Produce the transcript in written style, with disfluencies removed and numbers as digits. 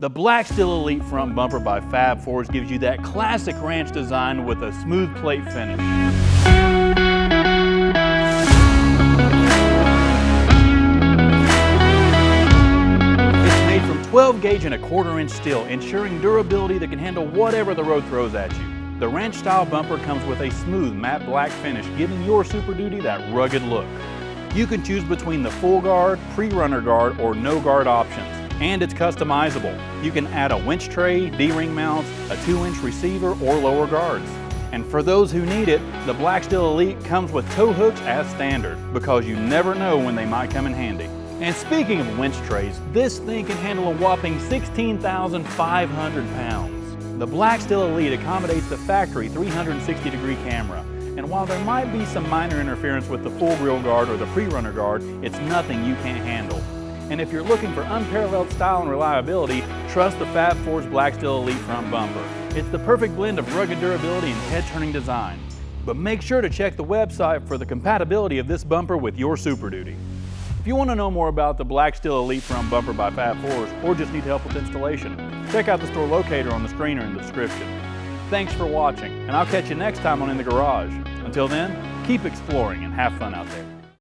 The Black Steel Elite front bumper by Fab Fours gives you that classic ranch design with a smooth plate finish. It's made from 12 gauge and 1/4 inch steel, ensuring durability that can handle whatever the road throws at you. The ranch style bumper comes with a smooth matte black finish, giving your Super Duty that rugged look. You can choose between the full guard, pre-runner guard, or no guard options. And it's customizable. You can add a winch tray, D-ring mounts, a 2-inch receiver, or lower guards. And for those who need it, the Black Steel Elite comes with tow hooks as standard, because you never know when they might come in handy. And speaking of winch trays, this thing can handle a whopping 16,500 pounds. The Black Steel Elite accommodates the factory 360-degree camera. And while there might be some minor interference with the full grill guard or the pre-runner guard, it's nothing you can't handle. And if you're looking for unparalleled style and reliability, trust the Fab Fours Black Steel Elite front bumper. It's the perfect blend of rugged durability and head-turning design. But make sure to check the website for the compatibility of this bumper with your Super Duty. If you want to know more about the Black Steel Elite front bumper by Fab Fours, or just need help with installation, check out the store locator on the screen or in the description. Thanks for watching, and I'll catch you next time on In the Garage. Until then, keep exploring and have fun out there.